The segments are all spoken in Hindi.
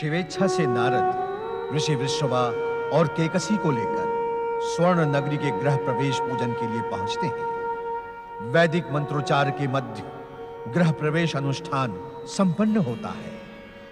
शिवेच्छा से नारद ऋषि वृषभा और केकसी को लेकर स्वर्ण नगरी के गृह प्रवेश पूजन के लिए पहुंचते हैं। वैदिक मंत्रोच्चार के मध्य गृह प्रवेश अनुष्ठान संपन्न होता है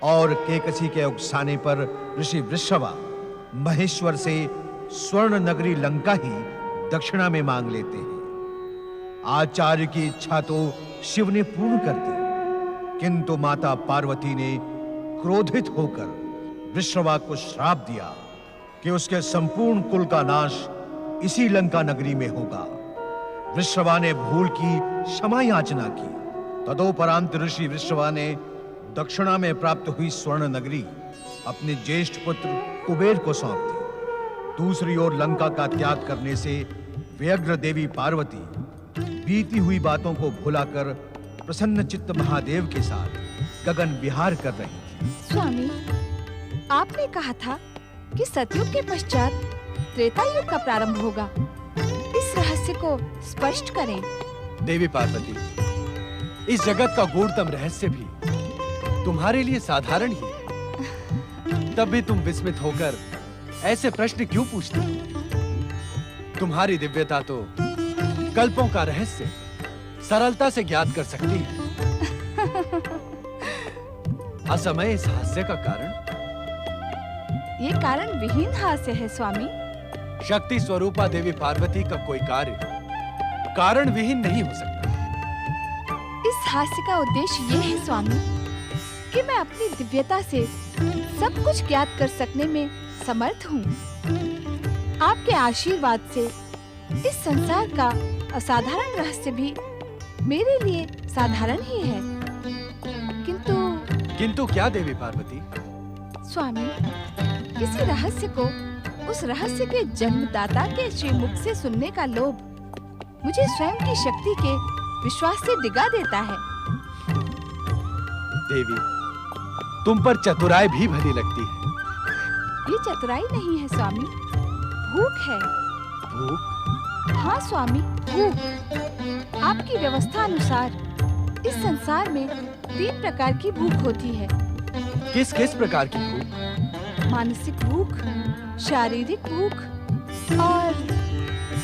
और केकसी के उकसाने पर ऋषि वृषभा महेश्वर से स्वर्ण नगरी लंका ही दक्षिणा में मांग लेते हैं। आचार्य की इच्छा तो शिव ने पूर्ण कर दी, किंतु माता पार्वती ने क्रोधित होकर वृषभा को श्राप दिया कि उसके संपूर्ण कुल का नाश इसी लंका नगरी में होगा। वृषभा ने भूल की क्षमा याचना की। तदोपरांत ऋषि वृषभा ने दक्षिणा में प्राप्त हुई स्वर्ण नगरी अपने ज्येष्ठ पुत्र कुबेर को सौंप दी। दूसरी ओर लंका का त्याग करने से व्यग्र देवी पार्वती बीती हुई बातों को भुलाकर प्रसन्न चित्त महादेव के साथ गगन विहार कर रही थी। स्वामी, आपने कहा था कि सतयुग के पश्चात त्रेता युग का प्रारंभ होगा। इस रहस्य को स्पष्ट करें। देवी पार्वती, इस जगत का गूढ़तम रहस्य भी तुम्हारे लिए साधारण ही है। तब भी तुम विस्मित होकर ऐसे प्रश्न क्यों पूछती हो? तुम्हारी दिव्यता तो कल्पों का रहस्य सरलता से ज्ञात कर सकती है। असमय इस हास्य का कारण? ये कारण विहीन हास्य है स्वामी। शक्ति स्वरूपा देवी पार्वती का कोई कार्य कारण विहीन नहीं हो सकता। इस हास्य का उद्देश्य ये है स्वामी कि मैं अपनी दिव्यता से सब कुछ ज्ञात कर सकने में समर्थ हूँ। आपके आशीर्वाद से इस संसार का असाधारण रहस्य भी मेरे लिए साधारण ही है। किंतु क्या देवी पार्वती? स्वामी, किसी रहस्य को उस रहस्य के जन्मदाता के श्रीमुख से सुनने का लोभ मुझे स्वयं की शक्ति के विश्वास से डिगा देता है। देवी, तुम पर चतुराई भी भली लगती है। ये चतुराई नहीं है स्वामी, भूख है। भूख? हाँ स्वामी, भूख। आपकी व्यवस्था अनुसार इस संसार में 3 प्रकार की भूख होती है। किस किस प्रकार की भूख? मानसिक भूख, शारीरिक भूख और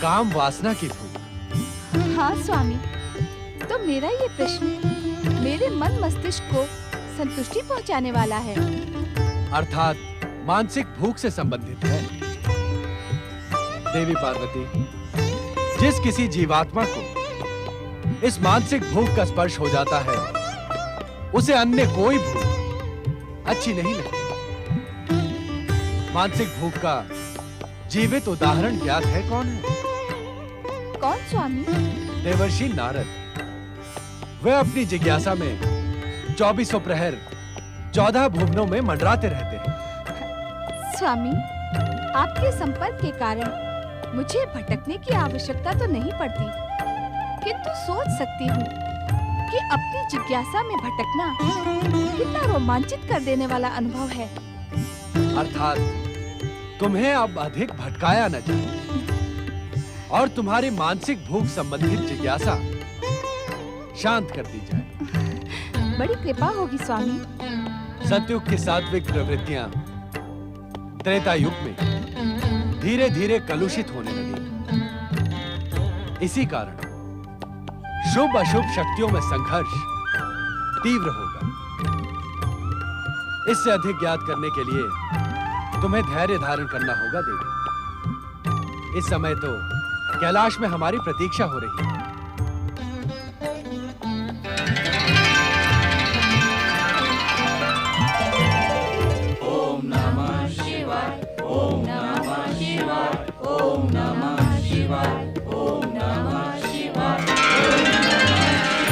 काम वासना की भूख। हाँ स्वामी, तो मेरा ये प्रश्न मेरे मन मस्तिष्क को संतुष्टि पहुंचाने वाला है। अर्थात मानसिक भूख से संबंधित है। देवी पार्वती, जिस किसी जीवात्मा को इस मानसिक भूख का स्पर्श हो जाता है, उसे अन्य कोई भूख अच्छी नहीं लगती। मानसिक भूख का जीवित उदाहरण ज्ञात है? कौन है? कौन स्वामी? देवर्षि नारद। वे अपनी जिज्ञासा में 24 प्रहर 14 भुवनों में मंडराते रहते हैं। स्वामी, आपके संपर्क के कारण मुझे भटकने की आवश्यकता तो नहीं पड़ती, किंतु सोच सकती हूँ कि अपनी जिज्ञासा में भटकना कितना रोमांचित कर देने वाला अनुभव है। अर्थात तुम्हें अब अधिक भटकाया न जाए और तुम्हारी मानसिक भूख संबंधित जिज्ञासा शांत कर दी जाए। बड़ी कृपा होगी स्वामी। सतयुग की सात्विक प्रवृत्तियां त्रेता युग में धीरे धीरे कलुषित होने लगी। इसी कारण शुभ अशुभ शक्तियों में संघर्ष तीव्र होगा। इससे अधिक ज्ञात करने के लिए तुम्हें धैर्य धारण करना होगा देवी। इस समय तो कैलाश में हमारी प्रतीक्षा हो रही है। ओम नमः शिवाय, ओम नमः शिवाय, ओम नमः शिवाय, ओम नमः शिवाय, ओम नमः शिवाय।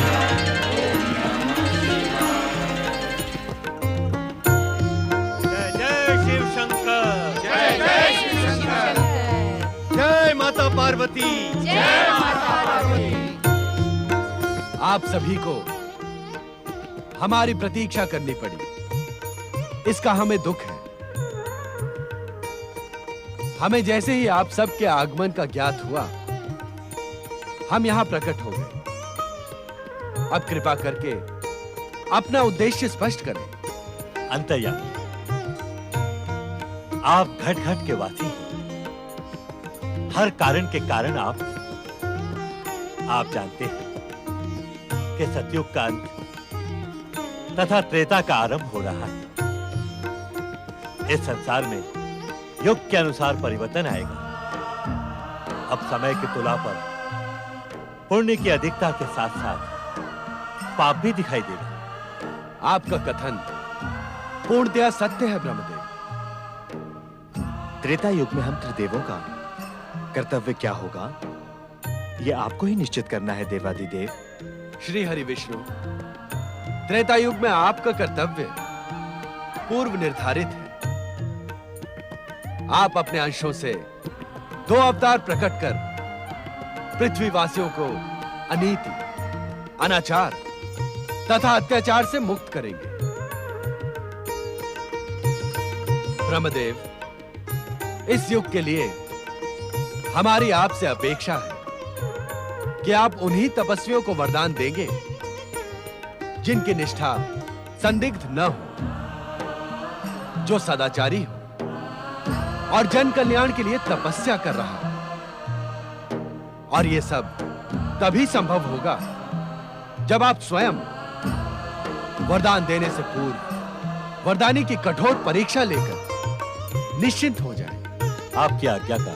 जय जय शिव शंकर, जय जय शिव शंकर, जय माता पार्वती, जय माता पार्वती। आप सभी को हमारी प्रतीक्षा करनी पड़ी, इसका हमें दुख है। हमें जैसे ही आप सबके आगमन का ज्ञात हुआ, हम यहां प्रकट हो गए। अब कृपा करके अपना उद्देश्य स्पष्ट करें। अंतर्यामी, आप घट घट के वासी हैं। हर कारण के कारण आप जानते हैं कि सतयुग का अंत तथा त्रेता का आरंभ हो रहा है। इस संसार में युग के अनुसार परिवर्तन आएगा। अब समय की तुला पर पुण्य की अधिकता के साथ साथ पाप भी दिखाई देगा। आपका कथन पूर्णतया सत्य है ब्रह्मदेव। त्रेता युग में हम त्रिदेवों का कर्तव्य क्या होगा, यह आपको ही निश्चित करना है देवादिदेव। श्री हरि विष्णु, त्रेता युग में आपका कर्तव्य पूर्व निर्धारित है। आप अपने अंशों से 2 अवतार प्रकट कर पृथ्वीवासियों को अनीति, अनाचार तथा अत्याचार से मुक्त करेंगे। ब्रह्मदेव, इस युग के लिए हमारी आपसे अपेक्षा है कि आप उन्हीं तपस्वियों को वरदान देंगे जिनकी निष्ठा संदिग्ध न हो, जो सदाचारी हो और जन कल्याण के लिए तपस्या कर रहा हो। और यह सब तभी संभव होगा जब आप स्वयं वरदान देने से पूर्व वरदानी की कठोर परीक्षा लेकर निश्चिंत हो जाए। आपकी आज्ञा का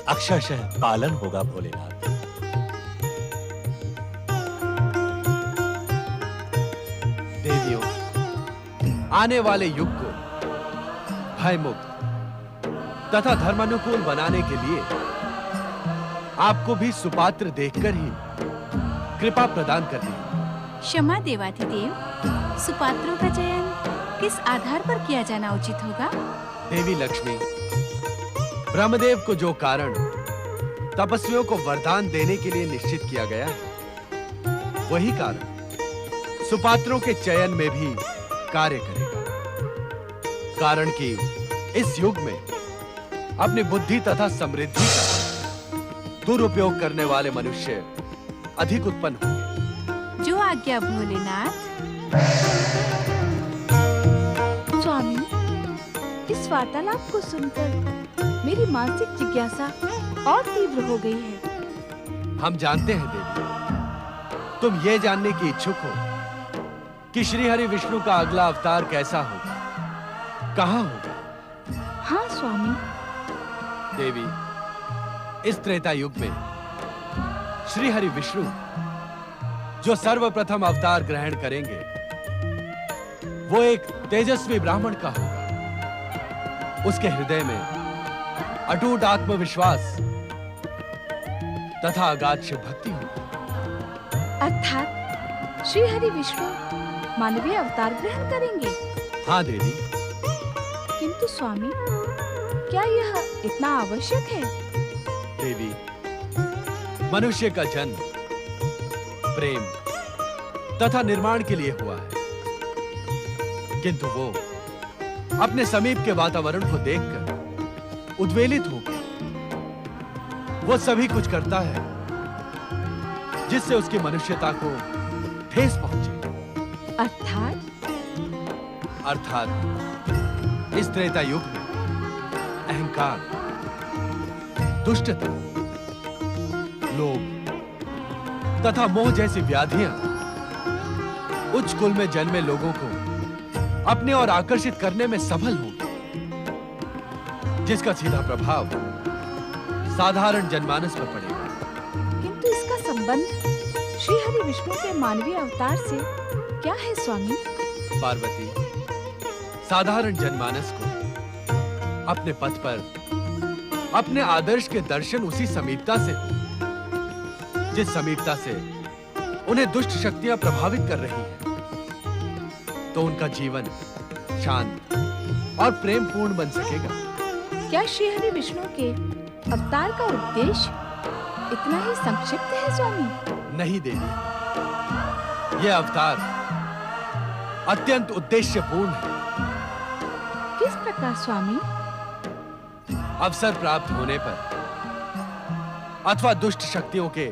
अक्षरशः पालन होगा भोलेनाथ। देवियों, आने वाले युग को भयमुक्त तथा धर्मानुकूल बनाने के लिए आपको भी सुपात्र देखकर ही कृपा प्रदान करनी है। क्षमा देवाधिदेव, सुपात्रों का चयन किस आधार पर किया जाना उचित होगा? देवी लक्ष्मी, ब्रह्मदेव को जो कारण तपस्वियों को वरदान देने के लिए निश्चित किया गया है, वही कारण सुपात्रों के चयन में भी कार्य करेगा। कारण कि इस युग में अपनी बुद्धि तथा समृद्धि का दुरुपयोग करने वाले मनुष्य अधिक उत्पन्न होंगे। जो आज्ञा भोलेनाथ। स्वामी, इस वार्तालाप को सुनकर मेरी मानसिक जिज्ञासा और तीव्र हो गई है। हम जानते हैं देवी, तुम ये जानने की इच्छुक हो कि श्री हरि विष्णु का अगला अवतार कैसा होगा, कहां होगा। हाँ स्वामी। देवी, इस त्रेता युग में श्री हरि विष्णु जो सर्वप्रथम अवतार ग्रहण करेंगे, वो एक तेजस्वी ब्राह्मण का होगा। उसके हृदय में अटूट आत्मविश्वास तथा अगाध शिव भक्ति होगी। अर्थात श्री हरि विष्णु मानवीय अवतार ग्रहण करेंगे। हाँ देवी। किंतु स्वामी, क्या यह इतना आवश्यक है? देवी, मनुष्य का जन्म प्रेम तथा निर्माण के लिए हुआ है, किंतु वो अपने समीप के वातावरण को देखकर उद्वेलित होकर वो सभी कुछ करता है जिससे उसकी मनुष्यता को ठेस पहुंचे। अर्थात इस त्रेता युग में अहंकार, दुष्टता, लोभ तथा मोह जैसी व्याधियां उच्च कुल में जन्मे लोगों को अपने और आकर्षित करने में सफल होगी, जिसका सीधा प्रभाव साधारण जनमानस पर पड़ेगा। किंतु इसका संबंध श्री हरि विष्णु के मानवीय अवतार से क्या है स्वामी? पार्वती, साधारण जनमानस को अपने पथ पर अपने आदर्श के दर्शन उसी समीपता से हो जिस समीपता से उन्हें दुष्ट शक्तियां प्रभावित कर रही हैं, तो उनका जीवन शांत और प्रेम पूर्ण बन सकेगा। क्या श्री हरि विष्णु के अवतार का उद्देश्य इतना ही संक्षिप्त है स्वामी? नहीं देवी, यह अवतार अत्यंत उद्देश्यपूर्ण है। किस प्रकार स्वामी? अवसर प्राप्त होने पर अथवा दुष्ट शक्तियों के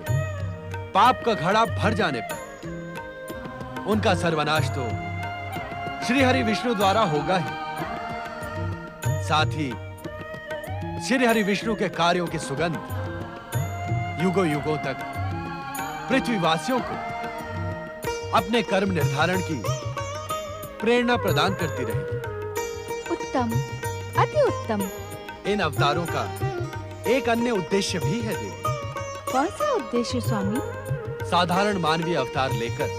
पाप का घड़ा भर जाने पर उनका सर्वनाश तो श्री हरि विष्णु द्वारा होगा ही, साथ ही श्री हरि विष्णु के कार्यों की सुगंध युगों युगों तक पृथ्वीवासियों को अपने कर्म निर्धारण की प्रेरणा प्रदान करती रहेगी। उत्तम, अति उत्तम। इन अवतारों का एक अन्य उद्देश्य भी है देवी। कौन सा उद्देश्य स्वामी? साधारण मानवीय अवतार लेकर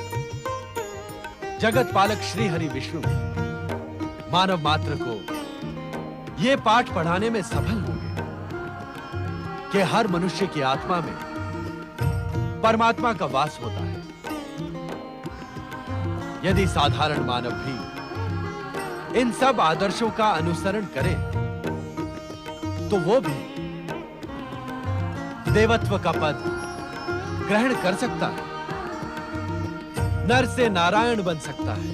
जगत पालक श्री हरि विष्णु मानव मात्र को ये पाठ पढ़ाने में सफल होंगे कि हर मनुष्य की आत्मा में परमात्मा का वास होता है। यदि साधारण मानव भी इन सब आदर्शों का अनुसरण करे तो वो भी देवत्व का पद ग्रहण कर सकता है, नर से नारायण बन सकता है।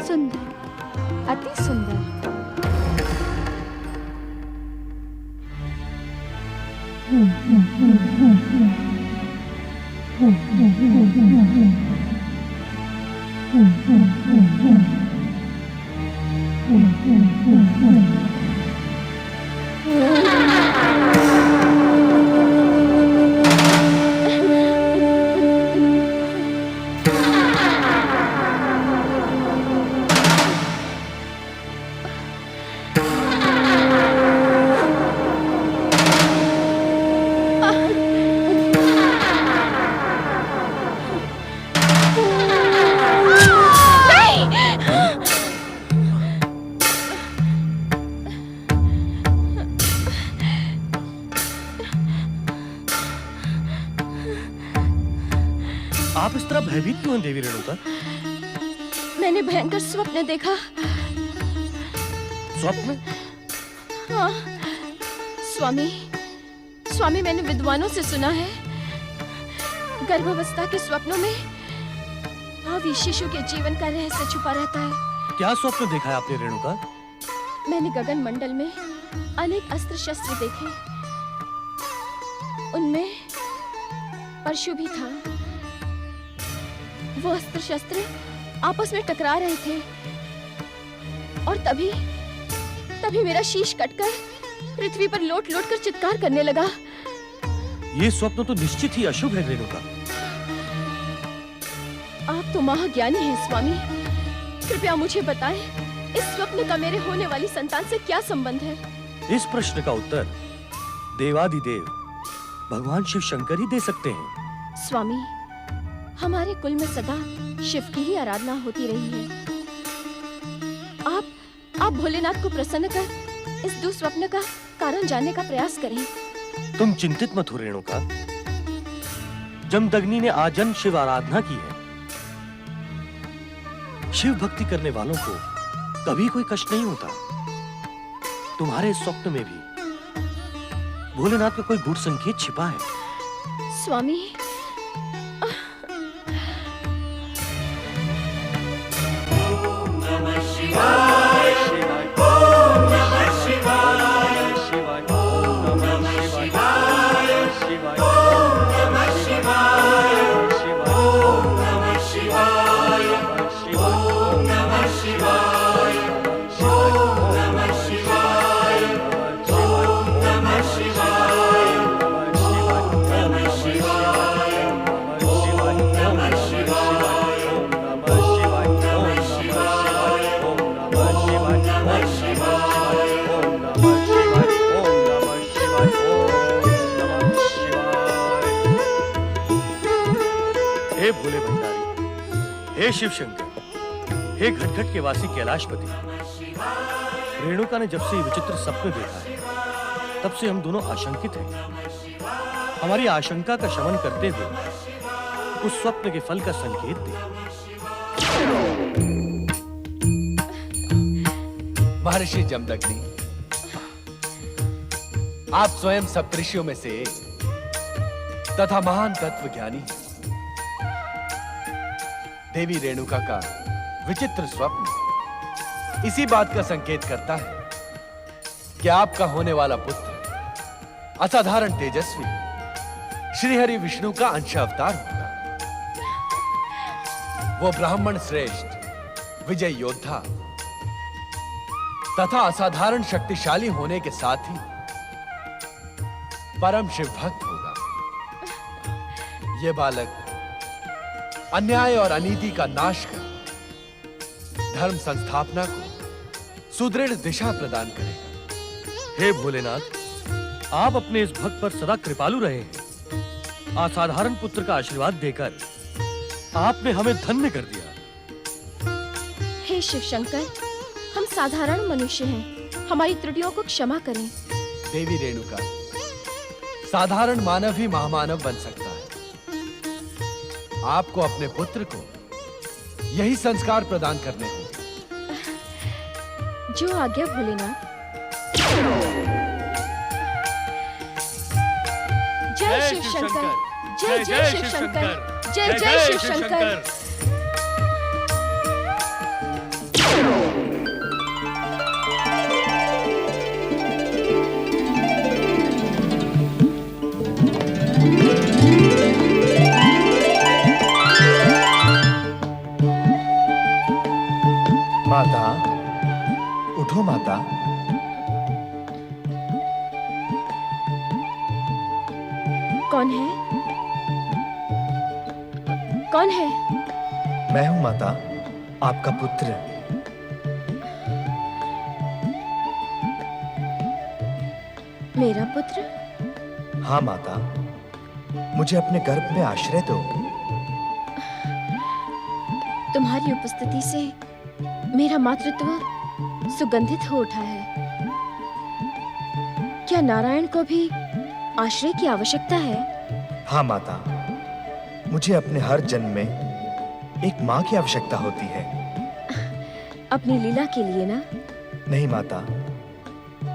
सुंदर, अति सुंदर। आप इस तरह भयभीत क्यों हैं देवी रेणुका? मैंने भयंकर स्वप्न देखा। स्वप्न? हाँ, स्वामी, स्वामी मैंने विद्वानों से सुना है गर्भावस्था के स्वप्नों में भावी शिशु के जीवन का रहस्य छुपा रहता है। क्या स्वप्न देखा है आपने रेणुका? मैंने गगन मंडल में अनेक अस्त्र शस्त्र देखे, उनमें परशु भी था। वो अस्त्र शस्त्र आपस में टकरा रहे थे और तभी मेरा शीश कटकर पृथ्वी पर लोट लोट कर चित्कार करने लगा। ये स्वप्न तो निश्चित ही अशुभ है रेणुका। आप तो महाज्ञानी हैं स्वामी, कृपया मुझे बताएं, इस स्वप्न का मेरे होने वाली संतान से क्या संबंध है? इस प्रश्न का उत्तर देवादिदेव भगवान शिव शंकर ही दे सकते हैं। स्वामी, हमारे कुल में सदा शिव की ही आराधना होती रही है। आप भोलेनाथ को प्रसन्न कर इस दुस्वप्न का कारण जानने का प्रयास करें। तुम चिंतित मत हो रेणुका। जमदग्नि ने आजन्म शिव आराधना की है। शिव भक्ति करने वालों को कभी कोई कष्ट नहीं होता। तुम्हारे स्वप्न में भी भोलेनाथ का कोई गूढ़ संकेत छिपा है। स्वामी, हे भोले भंडारी, हे शिव शंकर, हे घटघट के वासी कैलाशपति। रेणुका ने जब से ये विचित्र सपने देखा है, तब से हम दोनों आशंकित हैं। हमारी आशंका का शमन करते हुए उस स्वप्न के फल का संकेत दे। महर्षि जमदग्नि, आप स्वयं सप्तऋषियों में से एक तथा महान तत्वज्ञानी हैं। देवी रेणुका का विचित्र स्वप्न इसी बात का संकेत करता है कि आपका होने वाला पुत्र असाधारण तेजस्वी श्रीहरि विष्णु का अंश अवतार होगा। वो ब्राह्मण श्रेष्ठ विजय योद्धा तथा असाधारण शक्तिशाली होने के साथ ही परम शिव भक्त होगा। यह बालक अन्याय और अनीति का नाश कर धर्म संस्थापना को सुदृढ़ दिशा प्रदान करेगा। हे भोलेनाथ, आप अपने इस भक्त पर सदा कृपालु रहे हैं। असाधारण पुत्र का आशीर्वाद देकर आपने हमें धन्य कर दिया। हे शिव शंकर, हम साधारण मनुष्य हैं, हमारी त्रुटियों को क्षमा करें। देवी रेणुका, साधारण मानव ही महामानव बन सकता है। आपको अपने पुत्र को यही संस्कार प्रदान करने होंगे। जो आज्ञा भोलेनाथ। जय शिव शंकर, जय जय शिव शंकर, जय जय शिव शंकर। माता, उठो माता। कौन है? कौन है? मैं हूं माता, आपका पुत्र। मेरा पुत्र? हाँ माता, मुझे अपने गर्भ में आश्रय दो। तुम्हारी उपस्थिति से मेरा मातृत्व सुगंधित हो उठा है। क्या नारायण को भी आश्रय की आवश्यकता है? हाँ माता, मुझे अपने हर जन्म में एक माँ की आवश्यकता होती है। अपनी लीला के लिए ना? नहीं माता,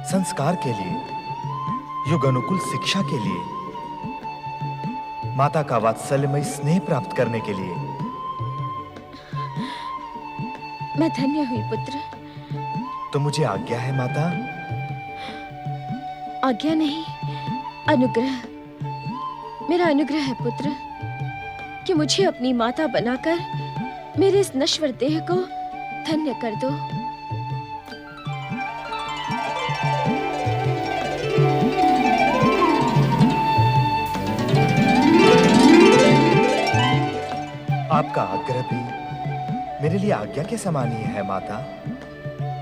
संस्कार के लिए, युग अनुकूल शिक्षा के लिए, माता का वात्सल्यमय स्नेह प्राप्त करने के लिए। मैं धन्य हुई पुत्र। तो मुझे आज्ञा है माता। आज्ञा नहीं, अनुग्रह। मेरा अनुग्रह है पुत्र कि मुझे अपनी माता बनाकर मेरे इस नश्वर देह को धन्य कर दो। आपका आग्रह भी मेरे लिए आज्ञा के समान ही है माता।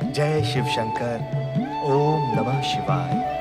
जय शिव शंकर। ओम नमः शिवाय।